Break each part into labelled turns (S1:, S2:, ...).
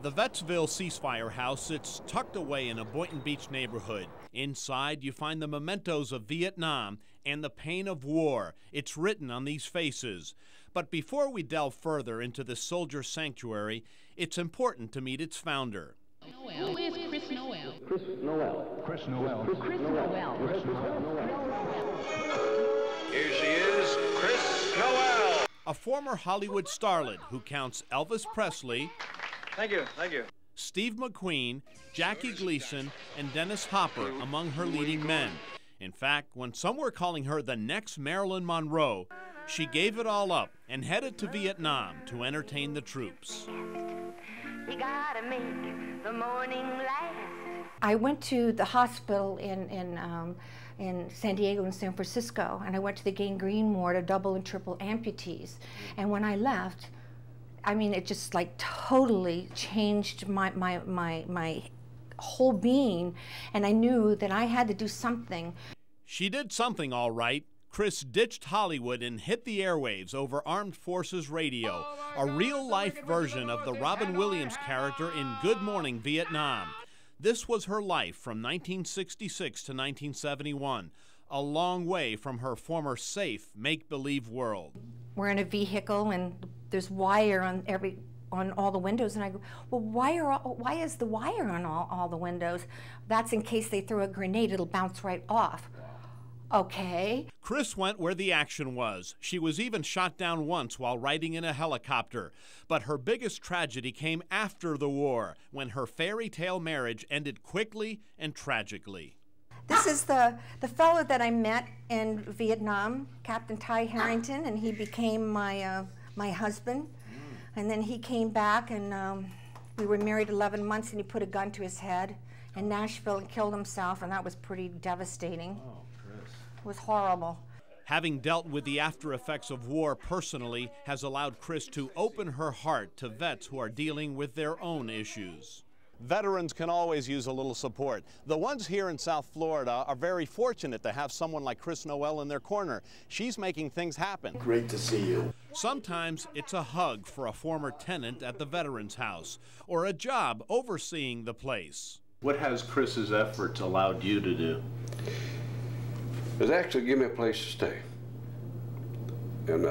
S1: The Vetsville ceasefire house sits tucked away in a Boynton Beach neighborhood. Inside, you find the mementos of Vietnam and the pain of war. It's written on these faces. But before we delve further into this soldier sanctuary, it's important to meet its founder.
S2: Who is Chris Noel?
S3: Chris Noel.
S2: Chris Noel. Chris Noel.
S3: Chris Noel.
S4: Here she is, Chris Noel.
S1: A former Hollywood starlet who counts Elvis Presley,
S4: Thank you.
S1: Steve McQueen, Jackie Gleason, and Dennis Hopper among her leading men. In fact, when some were calling her the next Marilyn Monroe, she gave it all up and headed to Vietnam to entertain the troops.
S5: You gotta make the morning last.
S6: I went to the hospital in San Diego and San Francisco, and I went to the gangrene ward of double and triple amputees. And when I left, I mean, it just like totally changed my whole being, and I knew that I had to do something.
S1: She did something all right. Chris ditched Hollywood and hit the airwaves over Armed Forces Radio, a real-life version of the Robin Williams character in Good Morning Vietnam. This was her life from 1966 to 1971, a long way from her former safe, make-believe world.
S6: We're in a vehicle, and there's wire on all the windows, and I go, well, why is the wire on all the windows? That's in case they throw a grenade, it'll bounce right off. Okay.
S1: Chris went where the action was. She was even shot down once while riding in a helicopter. But her biggest tragedy came after the war, when her fairy tale marriage ended quickly and tragically.
S6: This is the fellow that I met in Vietnam, Captain Ty Harrington, and he became my husband. And then he came back, and we were married 11 months, and he put a gun to his head in Nashville and killed himself, and that was pretty devastating.
S3: Oh, Chris.
S6: It was horrible.
S1: Having dealt with the after effects of war personally has allowed Chris to open her heart to vets who are dealing with their own issues. Veterans can always use a little support. The ones here in South Florida are very fortunate to have someone like Chris Noel in their corner. She's making things happen.
S3: Great to see you.
S1: Sometimes it's a hug for a former tenant at the Veterans House, or a job overseeing the place.
S7: What has Chris's efforts allowed you to do?
S8: It's actually give me a place to stay and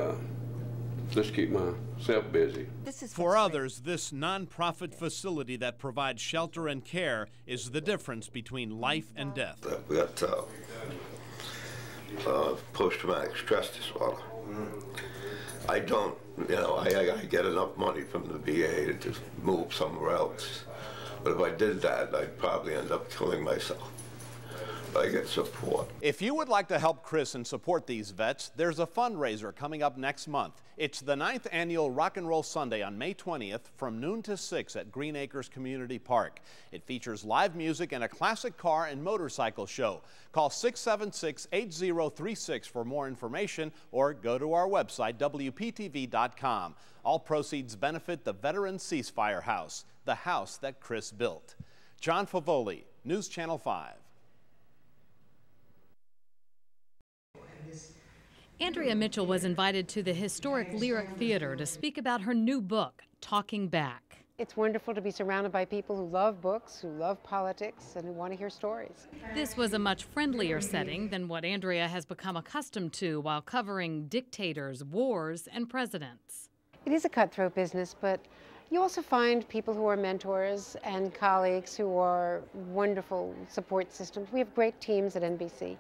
S8: just keep myself busy.
S1: For others, this nonprofit facility that provides shelter and care is the difference between life and death.
S9: We got post-traumatic stress disorder. I don't, I get enough money from the VA to just move somewhere else. But if I did that, I'd probably end up killing myself. I get support.
S1: If you would like to help Chris and support these vets, there's a fundraiser coming up next month. It's the 9th annual Rock and Roll Sunday on May 20th from noon to 6 at Green Acres Community Park. It features live music and a classic car and motorcycle show. Call 676-8036 for more information or go to our website, WPTV.com. All proceeds benefit the Veterans Ceasefire House, the house that Chris built. John Favoli, News Channel 5.
S10: Andrea Mitchell was invited to the historic Lyric Theater to speak about her new book, Talking Back.
S11: It's wonderful to be surrounded by people who love books, who love politics, and who want to hear stories.
S10: This was a much friendlier setting than what Andrea has become accustomed to while covering dictators, wars, and presidents.
S11: It is a cutthroat business, but you also find people who are mentors and colleagues who are wonderful support systems. We have great teams at NBC,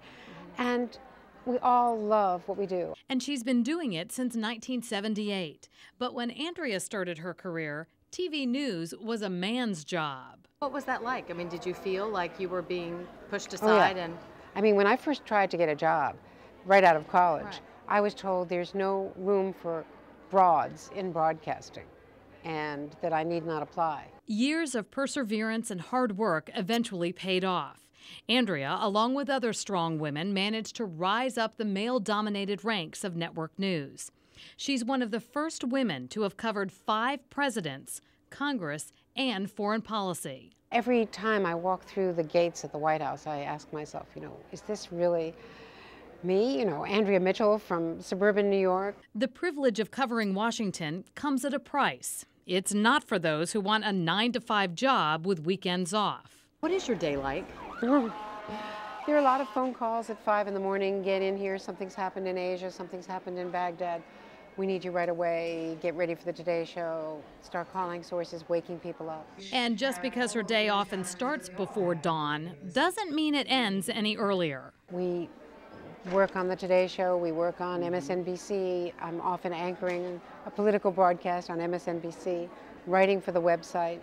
S11: and we all love what we do.
S10: And she's been doing it since 1978. But when Andrea started her career, TV news was a man's job.
S12: What was that like? I mean, did you feel like you were being pushed aside?
S11: Oh, yeah. I mean, when I first tried to get a job right out of college, I was told there's no room for broads in broadcasting and that I need not apply.
S10: Years of perseverance and hard work eventually paid off. Andrea, along with other strong women, managed to rise up the male-dominated ranks of network news. She's one of the first women to have covered 5 presidents, Congress, and foreign policy.
S11: Every time I walk through the gates at the White House, I ask myself, is this really me, Andrea Mitchell from suburban New York?
S10: The privilege of covering Washington comes at a price. It's not for those who want a 9-to-5 job with weekends off.
S12: What is your day like?
S11: There are a lot of phone calls at 5 in the morning. Get in here, something's happened in Asia, something's happened in Baghdad. We need you right away. Get ready for the Today Show. Start calling sources, waking people up.
S10: And just because her day often starts before dawn doesn't mean it ends any earlier.
S11: We work on the Today Show. We work on MSNBC. I'm often anchoring a political broadcast on MSNBC, writing for the website,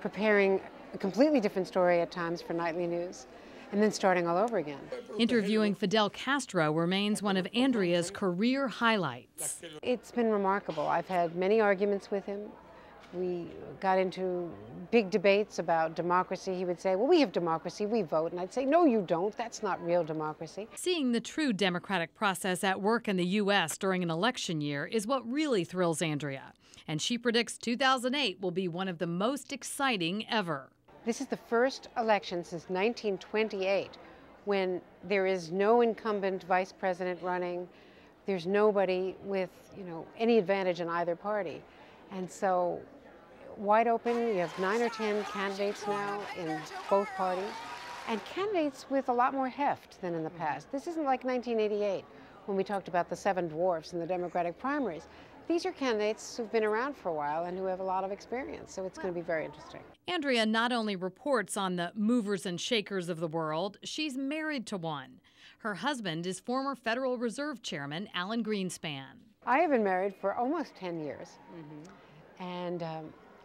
S11: preparing a completely different story at times for nightly news, and then starting all over again.
S10: Interviewing Fidel Castro remains one of Andrea's career highlights.
S11: It's been remarkable. I've had many arguments with him. We got into big debates about democracy. He would say, well, we have democracy, we vote. And I'd say, no, you don't. That's not real democracy.
S10: Seeing the true democratic process at work in the U.S. during an election year is what really thrills Andrea. And she predicts 2008 will be one of the most exciting ever.
S11: This is the first election since 1928 when there is no incumbent vice president running. There's nobody with, any advantage in either party. And so, wide open, you have 9 or 10 candidates now in both parties, and candidates with a lot more heft than in the past. This isn't like 1988 when we talked about the 7 dwarfs in the Democratic primaries. These are candidates who've been around for a while and who have a lot of experience, so it's going to be very interesting.
S10: Andrea not only reports on the movers and shakers of the world, she's married to one. Her husband is former Federal Reserve Chairman Alan Greenspan.
S11: I have been married for almost 10 years, and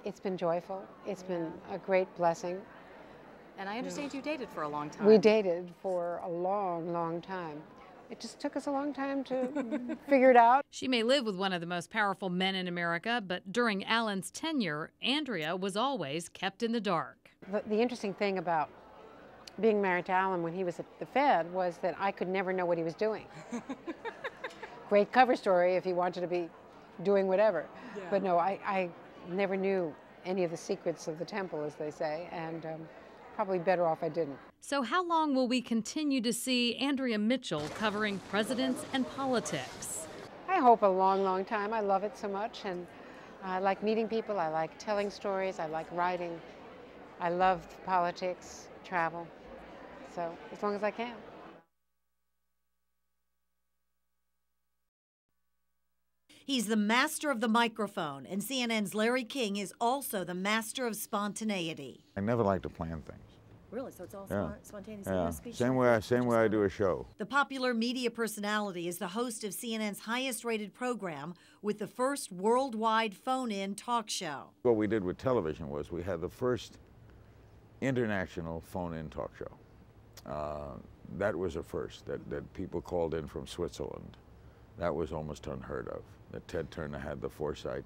S11: it's been joyful. It's been a great blessing.
S12: And I understand you dated for a long time.
S11: We dated for a long, long time. It just took us a long time to figure it out.
S10: She may live with one of the most powerful men in America, but during Alan's tenure, Andrea was always kept in the dark.
S11: The interesting thing about being married to Alan when he was at the Fed was that I could never know what he was doing. Great cover story if he wanted to be doing whatever. Yeah. But no, I never knew any of the secrets of the temple, as they say, and probably better off I didn't.
S10: So how long will we continue to see Andrea Mitchell covering presidents and politics?
S11: I hope a long, long time. I love it so much, and I like meeting people. I like telling stories. I like writing. I love politics, travel. So as long as I can.
S13: He's the master of the microphone, and CNN's Larry King is also the master of spontaneity.
S14: I never like to plan things.
S13: Really? So it's all spontaneous?
S14: Yeah. Same way I do a show.
S13: The popular media personality is the host of CNN's highest-rated program with the first worldwide phone-in talk show.
S14: What we did with television was we had the first international phone-in talk show. That was a first, that people called in from Switzerland. That was almost unheard of. That Ted Turner had the foresight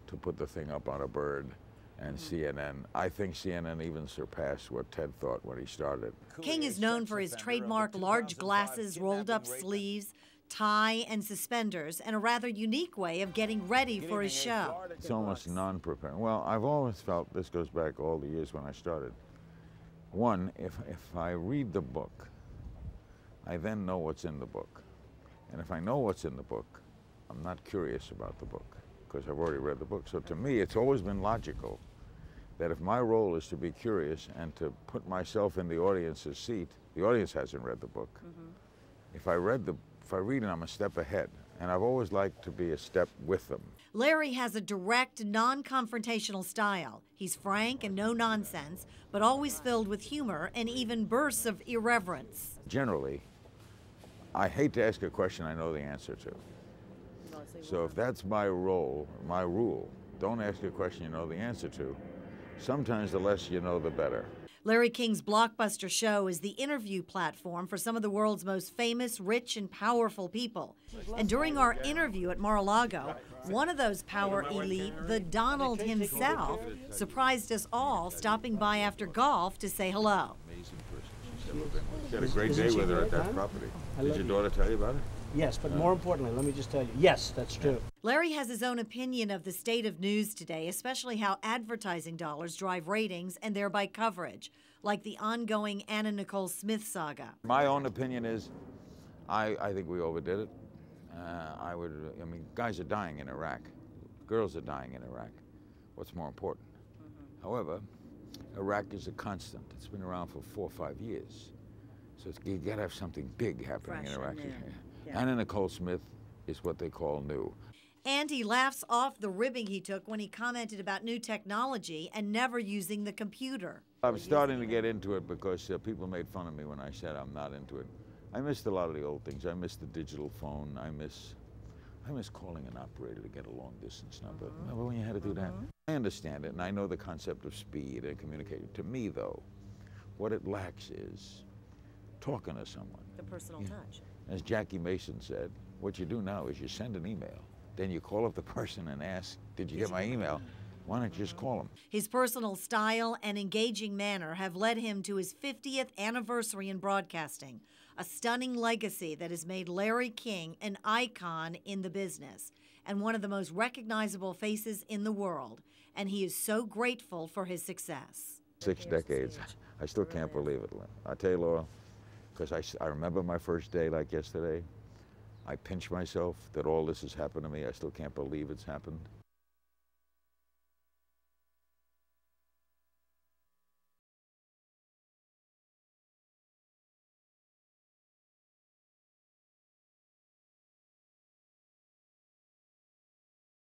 S14: to put the thing up on a bird, and CNN. I think CNN even surpassed what Ted thought when he started.
S13: King is known for his trademark large glasses, rolled-up sleeves, tie, and suspenders, and a rather unique way of getting ready for his show.
S14: It's almost non-prepared. Well, I've always felt, this goes back all the years when I started, one, if I read the book, I then know what's in the book. And if I know what's in the book, I'm not curious about the book, because I've already read the book. So to me, it's always been logical that if my role is to be curious and to put myself in the audience's seat, the audience hasn't read the book. If I read, I'm a step ahead, and I've always liked to be a step with them.
S13: Larry has a direct, non-confrontational style. He's frank and no nonsense, but always filled with humor and even bursts of irreverence.
S14: Generally, I hate to ask a question I know the answer to. So if that's my role, my rule, don't ask a question you know the answer to. Sometimes the less you know, the better.
S13: Larry King's blockbuster show is the interview platform for some of the world's most famous, rich, and powerful people. And during our interview at Mar-a-Lago, one of those power elite, the Donald himself, surprised us all, stopping by after golf to say hello.
S14: Amazing person. She had a great day with her at that property. Did your daughter tell you about it?
S15: Yes, but more importantly, let me just tell you, yes, that's true.
S13: Larry has his own opinion of the state of news today, especially how advertising dollars drive ratings and thereby coverage, like the ongoing Anna Nicole Smith saga.
S14: My own opinion is, I think we overdid it. I mean, guys are dying in Iraq. Girls are dying in Iraq. what's more important. However, Iraq is a constant. It's been around for 4 or 5 years. So you got to have something big happening in Iraq. Anna Nicole Smith is what they call new.
S13: And he laughs off the ribbing he took when he commented about new technology and never using the computer.
S14: I'm starting to get into it because people made fun of me when I said I'm not into it. I missed a lot of the old things. I missed the digital phone. I miss calling an operator to get a long distance number. Remember when you had to do that? I understand it, and I know the concept of speed and communication. To me, though, what it lacks is talking to someone.
S13: The personal touch.
S14: As Jackie Mason said, what you do now is you send an email. Then you call up the person and ask, did you get my email? Why don't you just call them?
S13: His personal style and engaging manner have led him to his 50th anniversary in broadcasting, a stunning legacy that has made Larry King an icon in the business and one of the most recognizable faces in the world. And he is so grateful for his success.
S14: 6 decades. I still can't believe it. I tell you, Laura, because I remember my first day like yesterday. I pinch myself that all this has happened to me. I still can't believe it's happened.